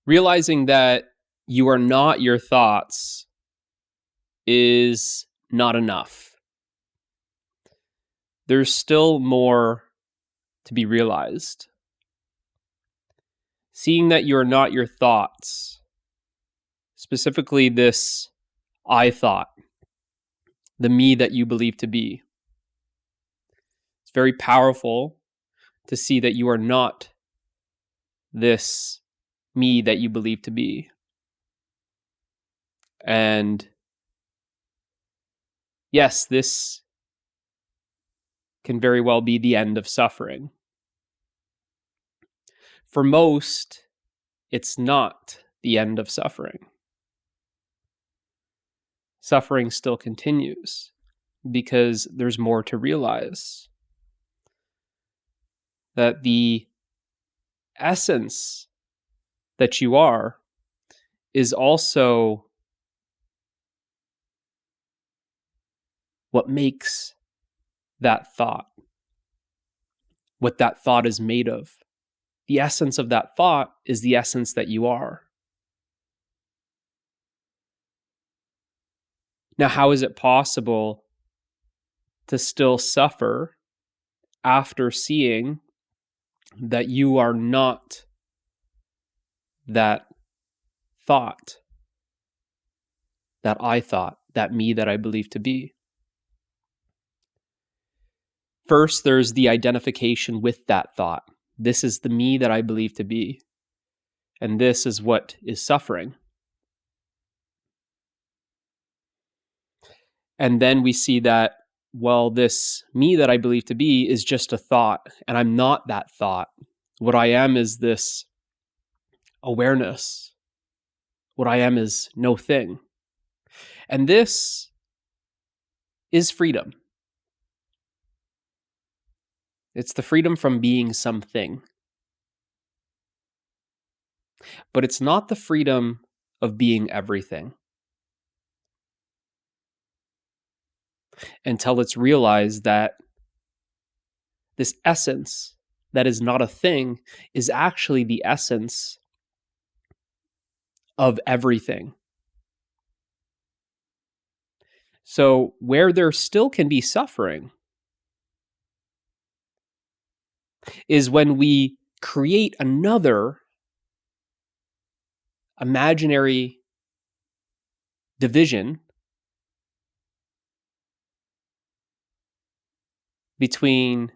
Realizing that you are not your thoughts is not enough. There's still more to be realized. Seeing that you are not your thoughts, specifically this I thought, the me that you believe to be. It's very powerful to see that you are not this me that you believe to be. And yes, this can very well be the end of suffering. For most, it's not the end of suffering. Suffering still continues because there's more to realize. That the essence that you are is also what makes that thought, what that thought is made of. The essence of that thought is the essence that you are. Now, how is it possible to still suffer after seeing that you are not that thought, that I thought, that me that I believe to be? First, there's the identification with that thought. This is the me that I believe to be. And this is what is suffering. And then we see that, well, this me that I believe to be is just a thought, and I'm not that thought. What I am is this awareness. What I am is no thing. And this is freedom. It's the freedom from being something. But it's not the freedom of being everything. Until it's realized that this essence that is not a thing is actually the essence of everything. So where there still can be suffering is when we create another imaginary division between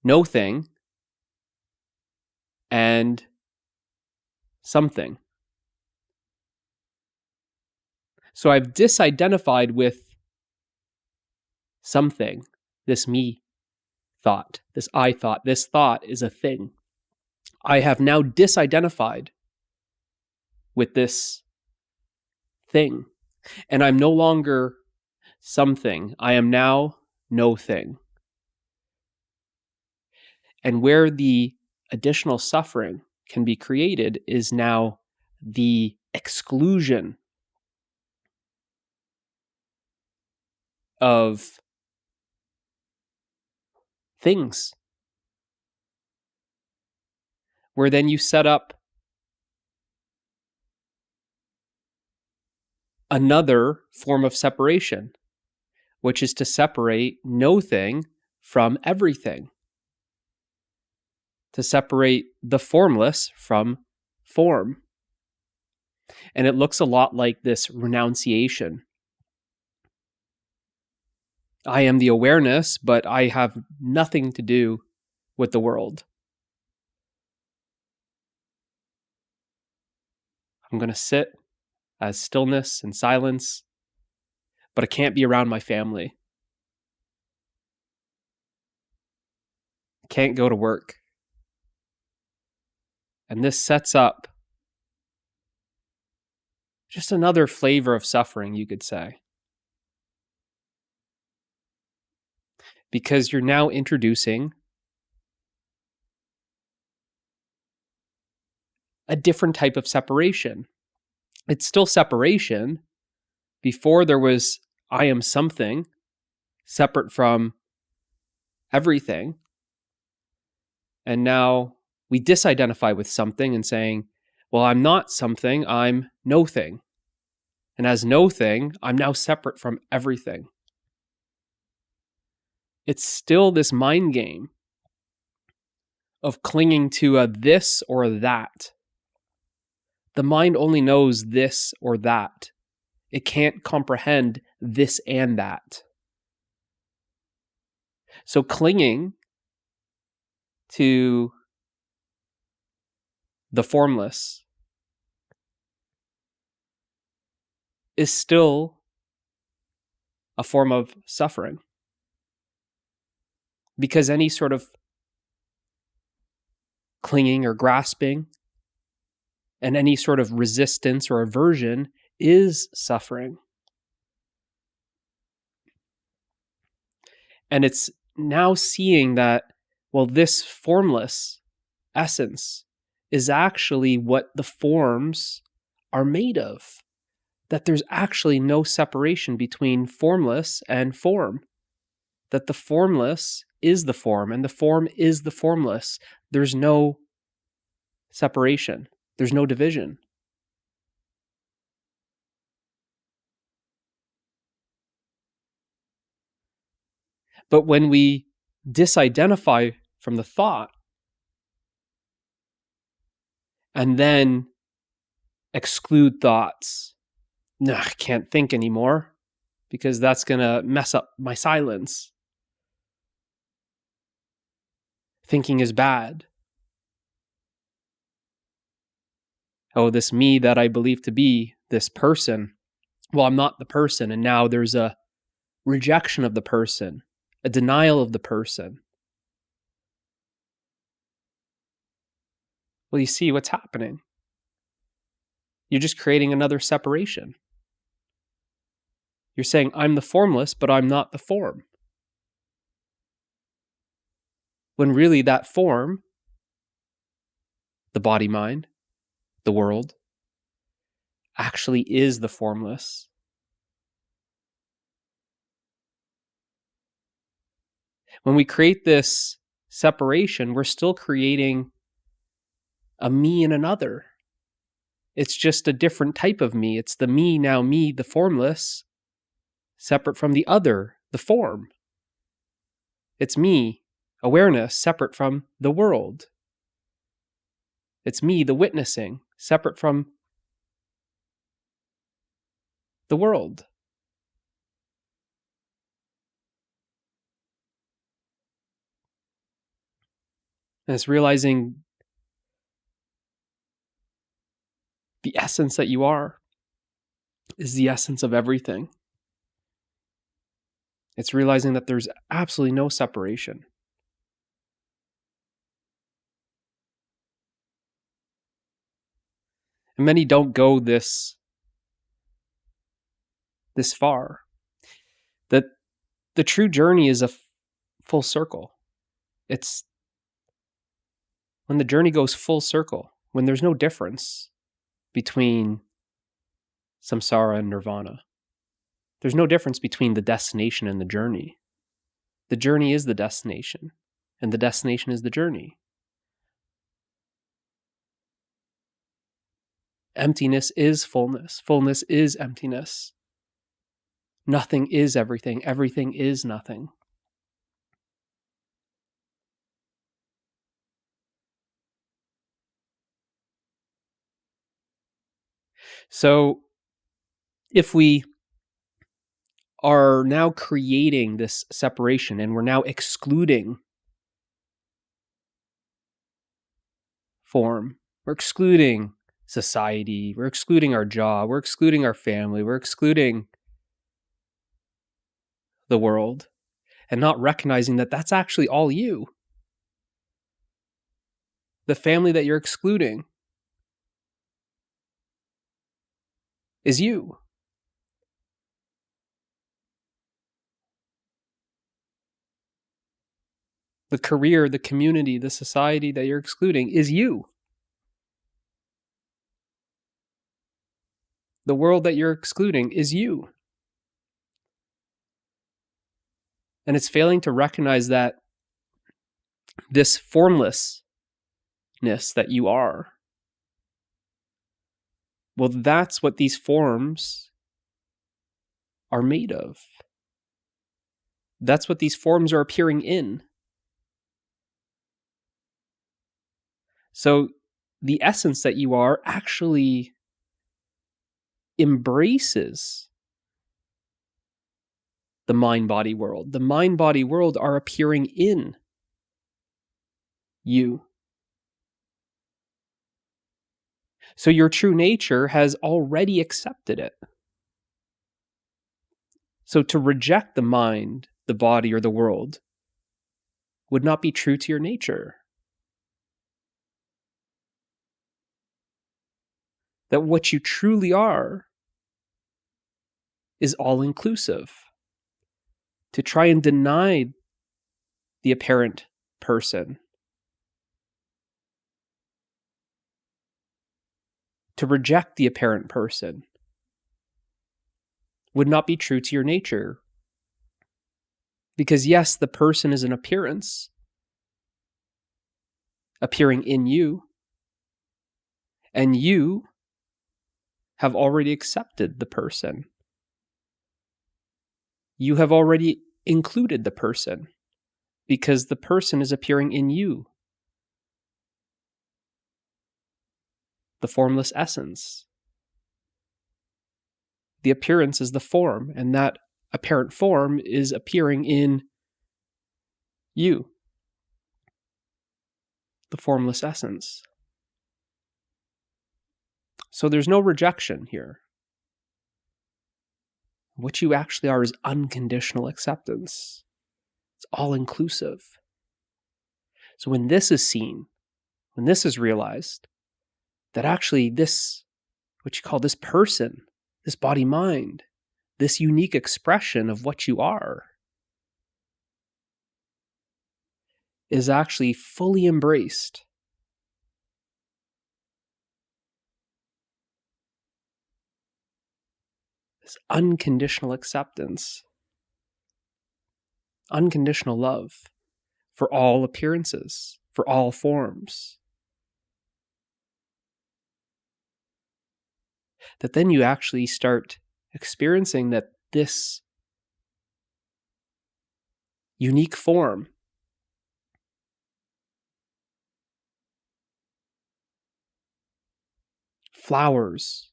no thing and something. So I've disidentified with something, this me thought, this I thought, this thought is a thing. I have now disidentified with this thing, and I'm no longer something. I am now no thing. And where the additional suffering can be created is now the exclusion of things, where then you set up another form of separation, which is to separate no thing from everything, to separate the formless from form. And it looks a lot like this renunciation. I am the awareness, but I have nothing to do with the world. I'm going to sit as stillness and silence, but I can't be around my family. I can't go to work. And this sets up just another flavor of suffering, you could say. Because you're now introducing a different type of separation. It's still separation. Before there was, I am something separate from everything. And now we disidentify with something and saying, well, I'm not something, I'm no thing. And as no thing, I'm now separate from everything. It's still this mind game of clinging to a this or that. The mind only knows this or that. It can't comprehend this and that. So clinging to the formless is still a form of suffering. Because any sort of clinging or grasping and any sort of resistance or aversion is suffering. And it's now seeing that, well, this formless essence is actually what the forms are made of. That there's actually no separation between formless and form. That the formless is the form and the form is the formless. There's no separation. There's no division. But when we disidentify from the thought and then exclude thoughts, no, I can't think anymore because that's going to mess up my silence. Thinking is bad. Oh, this me that I believe to be, this person, well, I'm not the person. And now there's a rejection of the person, a denial of the person. Well, you see what's happening. You're just creating another separation. You're saying, I'm the formless, but I'm not the form. When really that form, the body-mind, the world, actually is the formless. When we create this separation, we're still creating a me and another. It's just a different type of me. It's the me, now me, the formless, separate from the other, the form. It's me, awareness, separate from the world. It's me, the witnessing, separate from the world. And it's realizing the essence that you are is the essence of everything. It's realizing that there's absolutely no separation. And many don't go this far. That the true journey is a full circle. It's when the journey goes full circle, when there's no difference between samsara and nirvana. There's no difference between the destination and the journey. The journey is the destination, and the destination is the journey. Emptiness is fullness. Fullness is emptiness. Nothing is everything. Everything is nothing. So, if we are now creating this separation and we're now excluding form, we're excluding society, we're excluding our job, we're excluding our family, we're excluding the world, and not recognizing that that's actually all you. The family that you're excluding is you. The career, the community, the society that you're excluding is you. The world that you're excluding is you. And it's failing to recognize that this formless wholeness that you are. Well, that's what these forms are made of. That's what these forms are appearing in. So the essence that you are actually embraces the mind-body world. The mind-body world are appearing in you. So your true nature has already accepted it. So to reject the mind, the body, or the world would not be true to your nature. That what you truly are is all-inclusive. To try and deny the apparent person, to reject the apparent person, would not be true to your nature. Because yes, the person is an appearance, appearing in you, and you have already accepted the person. You have already included the person, because the person is appearing in you, the formless essence. The appearance is the form, and that apparent form is appearing in you, the formless essence. So there's no rejection here. What you actually are is unconditional acceptance. It's all-inclusive. So when this is seen, when this is realized, that actually this, what you call this person, this body-mind, this unique expression of what you are, is actually fully embraced. This unconditional acceptance, unconditional love for all appearances, for all forms. That then you actually start experiencing that this unique form flowers,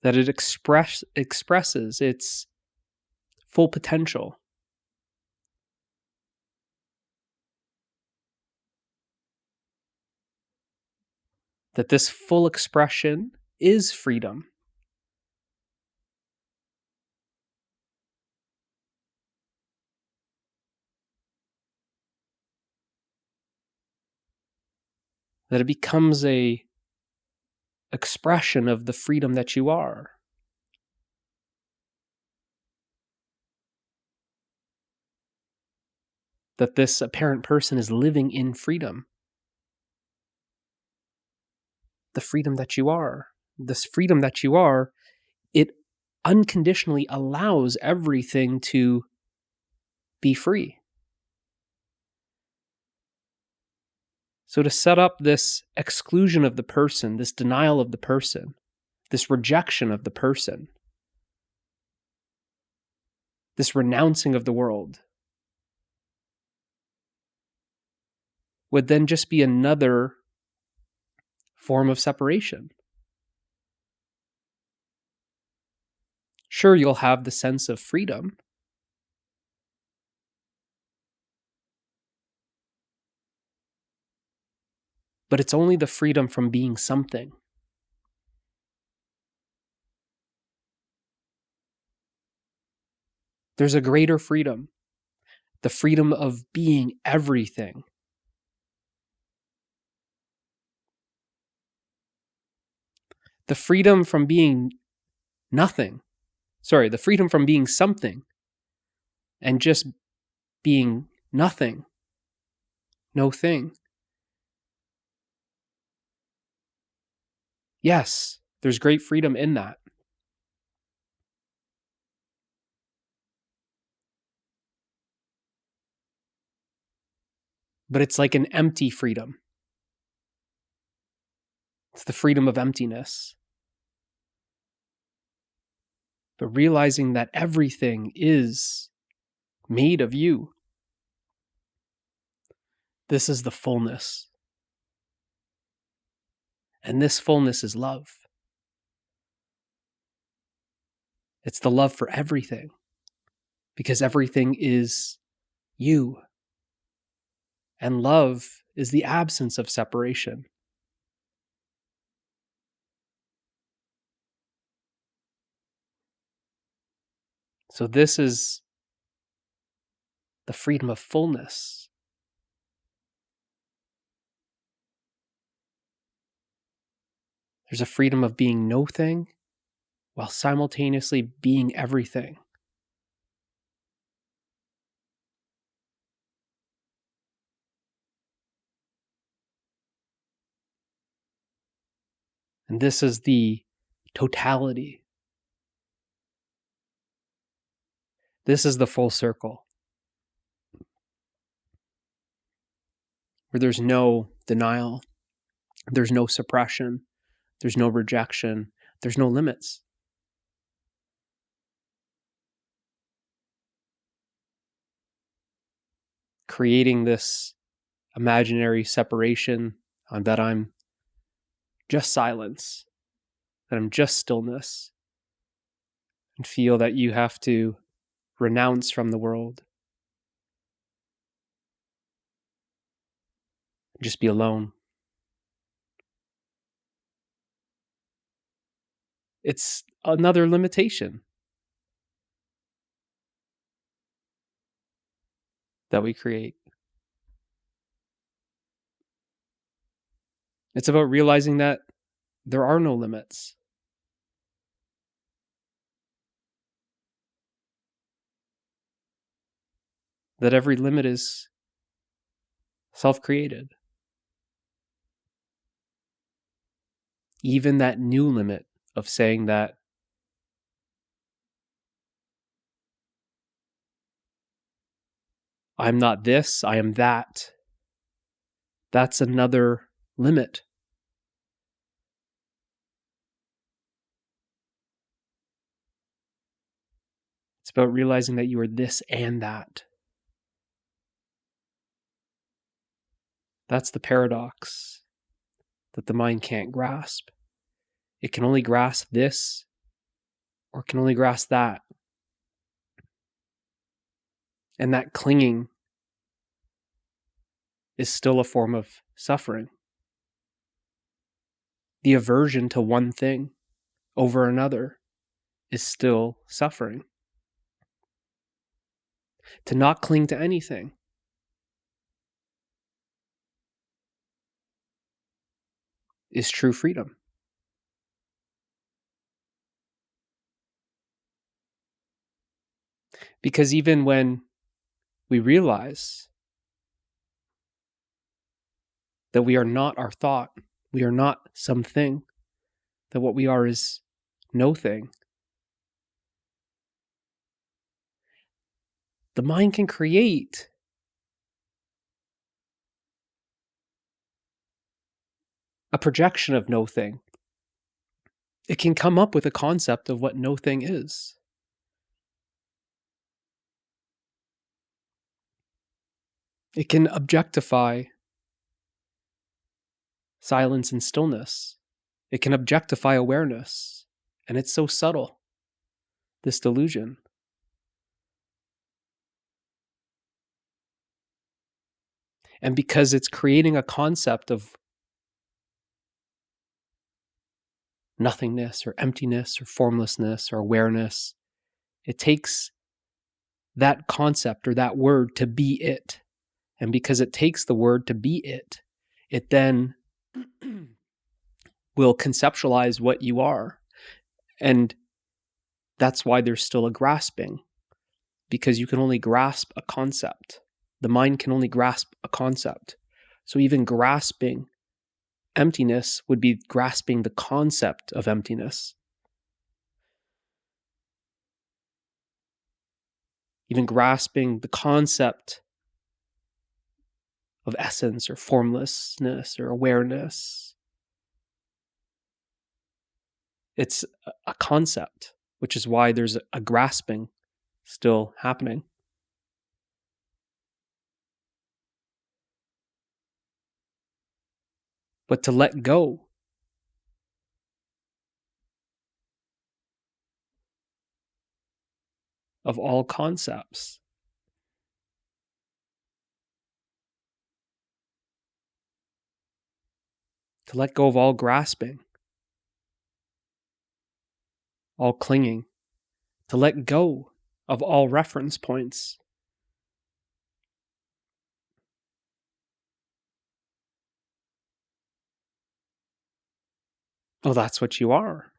that it expresses its full potential. That this full expression is freedom. That it becomes a expression of the freedom that you are. That this apparent person is living in freedom. The freedom that you are. This freedom that you are, it unconditionally allows everything to be free. So to set up this exclusion of the person, this denial of the person, this rejection of the person, this renouncing of the world, would then just be another form of separation. Sure, you'll have the sense of freedom, but it's only the freedom from being something. There's a greater freedom, the freedom of being everything. The freedom from being nothing. The freedom from being something and just being nothing, no thing. Yes, there's great freedom in that. but it's like an empty freedom. It's the freedom of emptiness. But realizing that everything is made of you. This is the fullness. And this fullness is love. It's the love for everything. Because everything is you. And love is the absence of separation. So this is the freedom of fullness. There's a freedom of being no thing while simultaneously being everything. And this is the totality. This is the full circle. Where there's no denial, there's no suppression, there's no rejection, there's no limits. Creating this imaginary separation that I'm just silence, that I'm just stillness, and feel that you have to renounce from the world. Just be alone. It's another limitation that we create. It's about realizing that there are no limits. That every limit is self-created. Even that new limit of saying that I'm not this, I am that. That's another limit. It's about realizing that you are this and that. That's the paradox that the mind can't grasp. It can only grasp this or it can only grasp that. And that clinging is still a form of suffering. The aversion to one thing over another is still suffering. To not cling to anything is true freedom. Because even when we realize that we are not our thought, we are not something, that what we are is no thing, the mind can create a projection of no thing. It can come up with a concept of what no thing is. It can objectify silence and stillness. It can objectify awareness. And it's so subtle, this delusion. And because it's creating a concept of nothingness or emptiness or formlessness or awareness, it takes that concept or that word to be it. And because it takes the word to be it, it then will conceptualize what you are. And that's why there's still a grasping, because you can only grasp a concept. The mind can only grasp a concept. So even grasping emptiness would be grasping the concept of emptiness. Even grasping the concept of essence or formlessness or awareness. It's a concept, which is why there's a grasping still happening. But to let go of all concepts, to let go of all grasping, all clinging, to let go of all reference points. Well, that's what you are.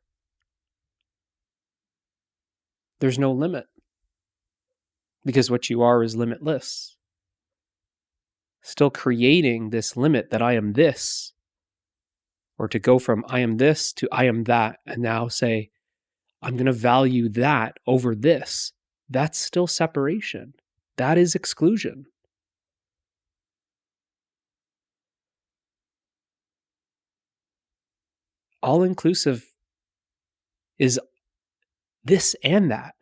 There's no limit, because what you are is limitless. Still creating this limit that I am this, or to go from I am this to I am that, and now say, I'm going to value that over this. That's still separation. That is exclusion. All inclusive is this and that.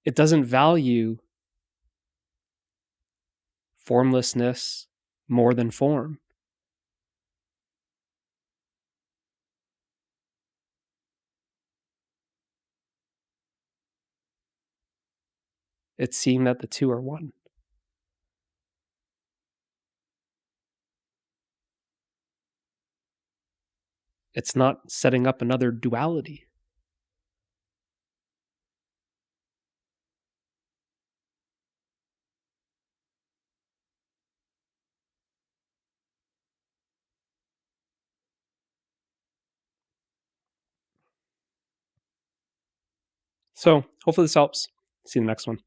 It doesn't value formlessness more than form. It's seeing that the two are one. It's not setting up another duality. So hopefully this helps. See you in the next one.